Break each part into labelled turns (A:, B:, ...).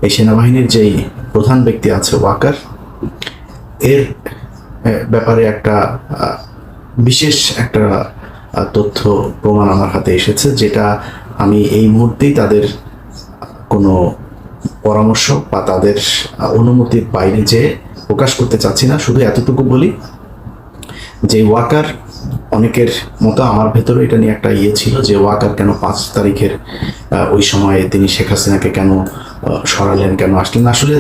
A: এই সেনাবাহিনীর যেই প্রধান ব্যক্তি আছে ওয়াকার, এর ব্যাপারে একটা বিশেষ একটা তথ্য প্রমাণ আমার হাতে এসেছে, যেটা আমি এই মুহূর্তেই তাদের কোনো পরামর্শ বা তাদের অনুমতির বাইরে যে প্রকাশ করতে চাচ্ছি না। শুধু এতটুকু বলি যে ওয়াকার, অনেকের মতো আমার ভেতরে এটা নিয়ে একটা ছিল যে ওয়াকার কেন 5 তারিখের ওই সময়ে তিনি শেখ হাসিনাকে কেন সরালেন, কেন আসলেন। আসলে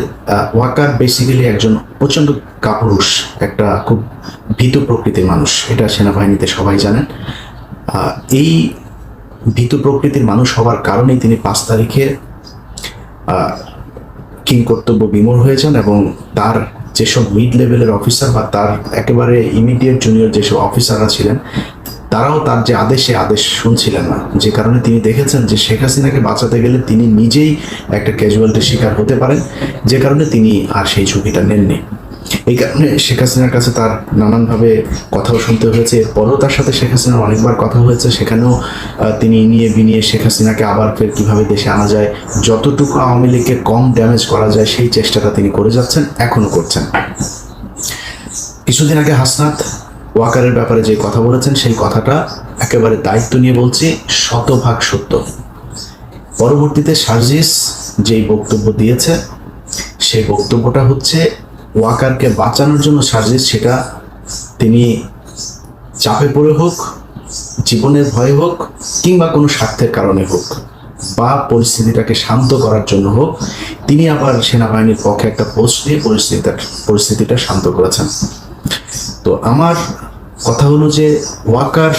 A: ওয়াকার বেসিক্যালি একজন প্রচণ্ড কাপুরুষ, একটা খুব ভীতু প্রকৃতির মানুষ, এটা সেনাবাহিনীতে সবাই জানেন। এই ভীতু প্রকৃতির মানুষ হওয়ার কারণেই তিনি 5 তারিখে কিং কর্তব্য বিমূঢ় হয়েছেন এবং তার যেসব মিড লেভেলের অফিসার বা তার একেবারে ইমিডিয়েট জুনিয়র যেসব অফিসাররা ছিলেন, তারাও তার যে আদেশ শুনছিলেন না, যে কারণে তিনি দেখেছেন যে শেখ হাসিনাকে বাঁচাতে গেলে তিনি নিজেই একটা ক্যাজুয়ালিটির শিকার হতে পারেন, যে কারণে তিনি আর সেই ঝুঁকিটা নেননি। এই কারণে শেখ হাসিনার কাছে তার নানানভাবে কথাও শুনতে হয়েছে। এরপরও তার সাথে শেখ হাসিনার অনেকবার কথা হয়েছে, সেখানেও তিনি নিয়ে বিনিয়ে শেখ হাসিনাকে আবার ফের কীভাবে দেশে আনা যায়, যতটুকু আওয়ামী লীগকে কম ড্যামেজ করা যায় সেই চেষ্টাটা তিনি করে যাচ্ছেন, এখনও করছেন। কিছুদিন আগে হাসনাত ওয়াকারের ব্যাপারে যে কথা বলেছেন, সেই কথাটা একেবারে দায়িত্ব নিয়ে বলছি, শতভাগ সত্য। পরবর্তীতে সার্জিস যেই বক্তব্য দিয়েছে, সেই বক্তব্যটা হচ্ছে ওয়াকারকে বাঁচানোর জন্য সার্জিস, সেটা তিনি চাপে পড়ে হোক, জীবনের ভয়ে হোক, কিংবা কোনো স্বার্থের কারণে হোক, বা পরিস্থিতিটাকে শান্ত করার জন্য হোক, তিনি আবার সেনাবাহিনীর পক্ষে একটা পোস্ট দিয়ে পরিস্থিতিটা শান্ত করেছেন। তো আমার কথা হলো যে ওয়াকার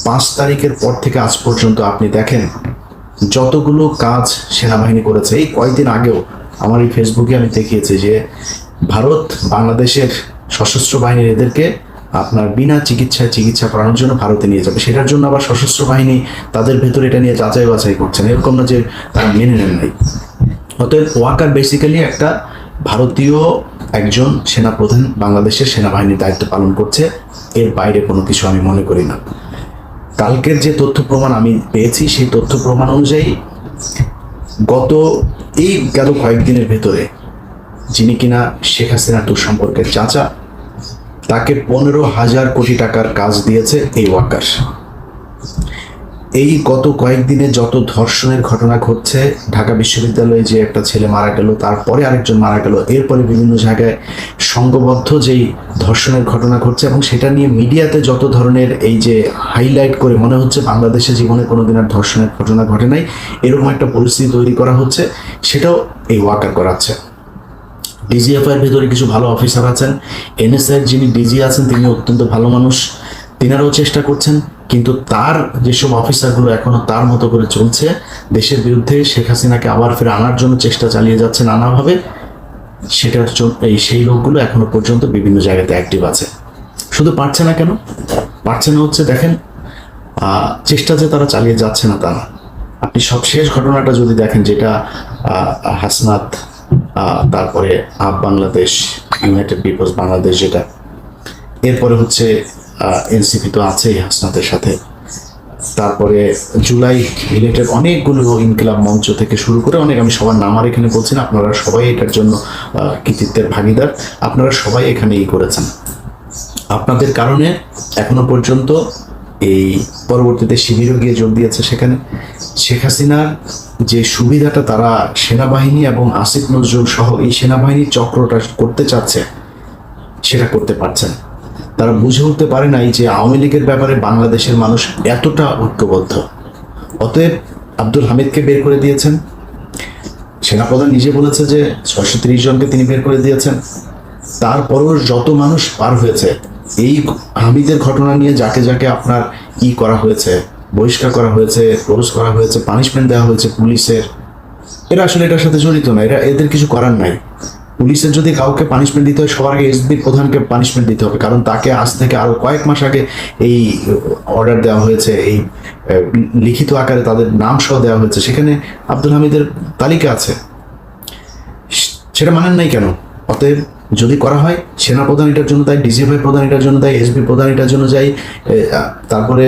A: 5 তারিখের পর থেকে আজ পর্যন্ত আপনি দেখেন যতগুলো কাজ সেনাবাহিনী করেছে। এই কয়েকদিন আগেও আমার এই ফেসবুকে আমি দেখিয়েছি যে ভারত বাংলাদেশের সশস্ত্র বাহিনীর এদেরকে আপনার বিনা চিকিৎসা করানোর জন্য ভারতে নিয়ে যাবে, সেটার জন্য আবার সশস্ত্র বাহিনী তাদের ভেতরে এটা নিয়ে যাচাই বাছাই করছেন, এরকম না যে তারা মেনে নেন নাই। অতএব ওয়াকার বেসিক্যালি একটা ভারতীয় একজন সেনাপ্রধান বাংলাদেশের সেনাবাহিনীর দায়িত্ব পালন করছে, এর বাইরে কোনো কিছু আমি মনে করি না। কালকের যে তথ্য প্রমাণ আমি পেয়েছি, সেই তথ্য প্রমাণ অনুযায়ী গেল কয়েকদিনের ভেতরে যিনি কিনা শেখ হাসিনা দুঃসম্পর্কের চাচা, তাকে 15,000 কোটি টাকার কাজ দিয়েছে এই ওয়াকার। এই গত কয়েকদিনে যত ধর্ষণের ঘটনা ঘটছে, ঢাকা বিশ্ববিদ্যালয়ে যে একটা ছেলে মারা গেল, তারপরে আরেকজন মারা গেল, এরপরে বিভিন্ন জায়গায় সংঘবদ্ধ যেই ধর্ষণের ঘটনা ঘটছে, এবং সেটা নিয়ে মিডিয়াতে যত ধরনের এই যে হাইলাইট করে মনে হচ্ছে বাংলাদেশে জীবনে কোনোদিন আর ধর্ষণের ঘটনা ঘটে নাই, এরকম একটা পরিস্থিতি তৈরি করা হচ্ছে, সেটাও এই ওয়াকার করাচ্ছে। ডিজিএফআইয়ের ভেতরে কিছু ভালো অফিসার আছেন, এনএসআইয়ের যিনি ডিজি আছেন তিনি অত্যন্ত ভালো মানুষ, তিনারাও চেষ্টা করছেন, কিন্তু তার যেসব অফিসারগুলো এখনো তার মতো করে চলছে, দেশের বিরুদ্ধে শেখ হাসিনাকে আবার ফিরে আনার জন্য চেষ্টা চালিয়ে যাচ্ছে নানাভাবে, সেটার সেই লোকগুলো এখনো পর্যন্ত বিভিন্ন জায়গাতে অ্যাক্টিভ আছে। শুধু পারছে না কেন? পারছে না হচ্ছে দেখেন, চেষ্টা যে তারা চালিয়ে যাচ্ছে না তা না। আপনি সব শেষ ঘটনাটা যদি দেখেন, যেটা হাসনাত, তারপরে বাংলাদেশ, ইউনাইটেড পিপলস বাংলাদেশ, যেটা এরপরে হচ্ছে এনসিপি তো আছেই হাসনাতের সাথে, তারপরে জুলাই রিলেটেড অনেকগুলো ইনকিলাব মঞ্চ থেকে শুরু করে অনেক, আমি সবার নাম আর এখানে বলছি না, আপনারা সবাই এটার জন্য কৃতিত্বের ভাগিদার, আপনারা সবাই এখানে করেছেন। আপনাদের কারণে এখনো পর্যন্ত এই পরবর্তীতে শিবিরও গিয়ে যোগ দিয়েছে সেখানে। শেখ হাসিনার যে সুবিধাটা তারা সেনাবাহিনী এবং আসিফ নজরুল সহ এই সেনাবাহিনীর চক্রটা করতে চাচ্ছে, সেটা করতে পারছেন। তারা বুঝে উঠতে পারে নাই যে আওয়ামী লীগের ব্যাপারে বাংলাদেশের মানুষ এতটা ঐক্যবদ্ধ। অতএব আব্দুল হামিদকে বের করে দিয়েছেন, সেনাপ্রধান নিজে বলেছে যে 630 জনকে তিনি বের করে দিয়েছেন। তারপরও যত মানুষ পার হয়েছে, এই হামিদের ঘটনা নিয়ে যাকে যাকে আপনার করা হয়েছে, বহিষ্কার করা হয়েছে, ক্লোজ করা হয়েছে, পানিশমেন্ট দেওয়া হয়েছে পুলিশের, এরা আসলে এটার সাথে জড়িত না, এদের কিছু করার নাই। পুলিশের যদি কাউকে পানিশমেন্ট দিতে হয়, সবার আগে এসবি প্রধানকে পানিশমেন্ট দিতে হবে, কারণ তাকে আজ থেকে আরো কয়েক মাস আগে এই অর্ডার দেওয়া হয়েছে, এই লিখিত আকারে তাদের নাম সহ দেওয়া হয়েছে, সেখানে আব্দুল হামিদের তালিকা আছে, সেটা মানেন নাই কেন? অতএব যদি করা হয়, সেনাপ্রধান এটার জন্য দায়ী, ডিজিএফআই প্রধান এটার জন্য দায়ী, এসবি প্রধান এটার জন্য দায়ী, তারপরে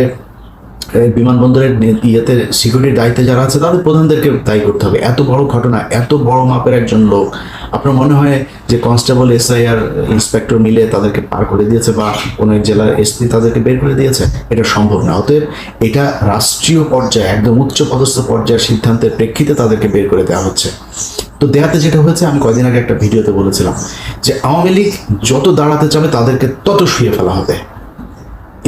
A: বিমানবন্দরের ইয়েতে সিকিউরিটির দায়িত্বে যারা আছে তাদের প্রধানদেরকে দায়ী করতে হবে। এত বড় ঘটনা, এত বড় মাপের একজন লোক, আপনার মনে হয় যে কনস্টেবল, এসআই আর ইন্সপেক্টর মিলে তাদেরকে পার করে দিয়েছে বা কোনো এক জেলার এসপি তাদেরকে বের করে দিয়েছে? এটা সম্ভব না। অতএব এটা রাষ্ট্রীয় পর্যায়ে একদম উচ্চ পদস্থ পর্যায়ের সিদ্ধান্তের প্রেক্ষিতে তাদেরকে বের করে দেওয়া হচ্ছে। তো দেখাতে যেটা হয়েছে, আমি কয়দিন আগে একটা ভিডিওতে বলেছিলাম যে আওয়ামী লীগ যত দাঁড়াতে চাবে তাদেরকে তত শুয়ে ফেলা হবে।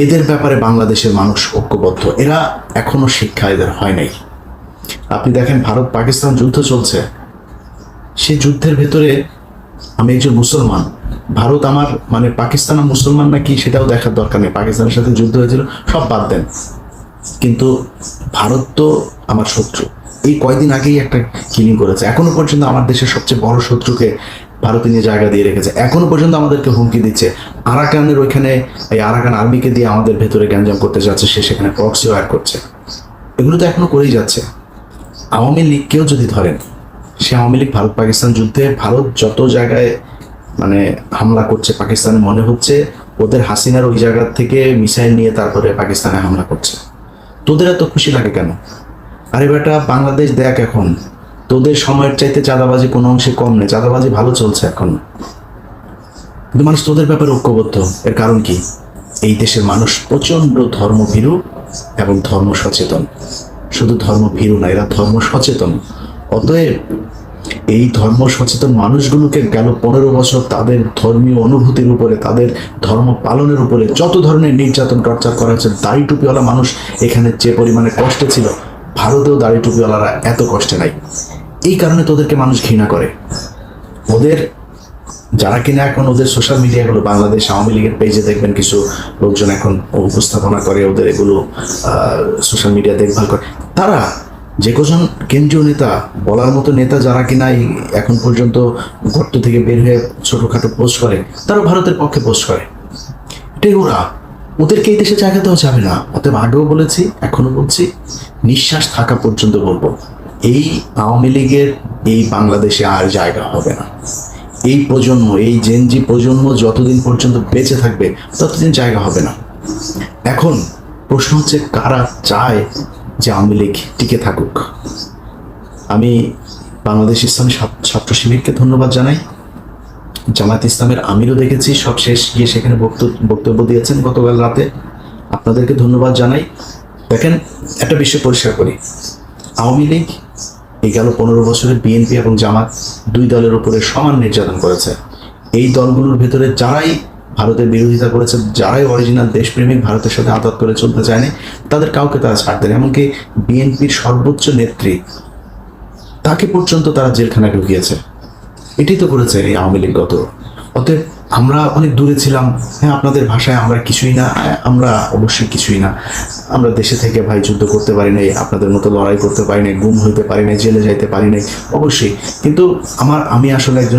A: এদের ব্যাপারে বাংলাদেশের মানুষ ঐক্যবদ্ধ, এরা এখনো শিক্ষা এদের হয় নাই। আপনি দেখেন ভারত পাকিস্তান যুদ্ধ চলছে, সেই যুদ্ধের ভেতরে আমি একজন মুসলমান, ভারত আমার মানে পাকিস্তান মুসলমান নাকি সেটাও দেখার দরকার নেই, পাকিস্তানের সাথে যুদ্ধ হয়েছিল সব বাদ দেন, কিন্তু ভারত তো আমার শত্রু। এই কয়দিন আগেই একটা কিলিং করেছে, এখনো পর্যন্ত আমার দেশের সবচেয়ে বড় শত্রুকে ভারতে নিয়ে জায়গা দিয়ে রেখেছে, এখনো পর্যন্ত আমাদেরকে হুমকি দিচ্ছে। আরাকানের ওইখানে এই আরাকান আর্মিকে দিয়ে আমাদের ভেতরে গ্যাঞ্জাম করতে যাচ্ছে, সে সেখানে প্রক্সি ওয়্যার করছে। এগুলো তো এখনো করেই যাচ্ছে। আওয়ামী লীগকেও যদি ধরেন, সে আওয়ামী লীগ ভারত পাকিস্তান যুদ্ধে ভারত যত জায়গায় মানে হামলা করছে, পাকিস্তানে মনে হচ্ছে ওদের হাসিনার ওই জায়গা থেকে মিসাইল নিয়ে তারপরে পাকিস্তানে হামলা করছে। তোদের এত খুশি লাগে কেন? আরে বেটা, বাংলাদেশ দেখ এখন, তোদের সময়ের চাইতে চাঁদাবাজি কোনো অংশে কম নেই, চাঁদাবাজি ভালো চলছে এখন, কিন্তু মানুষ তোদের ব্যাপারে ঐক্যবদ্ধ। এর কারণ কি? এই দেশের মানুষ প্রচন্ড ধর্মভীরু এবং ধর্ম সচেতন। শুধু ধর্মভীরু না, এরা ধর্ম সচেতন। অতএব এই ধর্ম সচেতন মানুষগুলোকে গেল 15 বছর তাদের ধর্মীয় অনুভূতির উপরে, তাদের ধর্ম পালনের উপরে যত ধরনের নির্যাতন টর্চার করা হচ্ছে, দাড়ি টুপিওয়ালা মানুষ এখানে যে পরিমাণে কষ্টে ছিল, ভারতেও দাড়ি টুপিওয়ালারা এত কষ্টে নাই। এই কারণে তোদেরকে মানুষ ঘৃণা করে। ওদের যারা কিনা এখন ওদের সোশ্যাল মিডিয়াগুলো, বাংলাদেশ আওয়ামী লীগের পেজে দেখবেন কিছু লোকজন এখন উপস্থাপনা করে, ওদের এগুলো সোশ্যাল মিডিয়া দেখভাল করে, তারা যে কজন কেন্দ্রীয় নেতা, বলার মতো নেতা যারা কিনা এখন পর্যন্ত গর্ত থেকে বের হয়ে ছোটখাটো পোস্ট করে, তারা ভারতের পক্ষে পোস্ট করে। এটাই ওদেরকে এই দেশে জায়গা দেওয়া যাবে না। অতএব আগেও বলেছি, এখনো বলছি, নিঃশ্বাস থাকা পর্যন্ত বলবো, এই আওয়ামী লীগের এই বাংলাদেশে আর জায়গা হবে না। এই প্রজন্ম, এই জেনজি প্রজন্ম যতদিন পর্যন্ত বেঁচে থাকবে ততদিন জায়গা হবে না। এখন প্রশ্ন হচ্ছে, কারা চায় যে আওয়ামী লীগ টিকে থাকুক? আমি বাংলাদেশ ইসলামী ছাত্র শিবিরকে ধন্যবাদ জানাই, জামায়াত ইসলামের আমিরও দেখেছি সব শেষ গিয়ে সেখানে বক্তব্য দিয়েছেন গতকাল রাতে, আপনাদেরকে ধন্যবাদ জানাই। দেখেন, একটা বিষয় পরিষ্কার করি, আওয়ামী লীগ এই গেল 15 বছরে বিএনপি এবং জামাত দুই দলের উপরে সমান নির্যাতন করেছে। এই দলগুলোর ভেতরে যারাই ভারতের বিরোধিতা করেছে, যারাই অরিজিনাল দেশপ্রেমিক, ভারতের সাথে আঘাত করে চলতে চায়নি, তাদের কাউকে তারা ছাড় দেন। এমনকি বিএনপির সর্বোচ্চ নেত্রী, তাকে পর্যন্ত তারা জেলখানায় ঢুকিয়েছে। এটাই তো করেছে এই আওয়ামী লীগ গত। অতএব আমরা অনেক দূরে ছিলাম, হ্যাঁ, আপনাদের ভাষায় আমরা কিছুই না, আমরা অবশ্যই কিছুই না। আমরা দেশে থেকে ভাই যুদ্ধ করতে পারি নাই, আপনাদের মতো লড়াই করতে পারি নাই, গুম হইতে পারি নাই, জেলে যাইতে পারি নাই, অবশ্যই। কিন্তু আমি আসলে একজন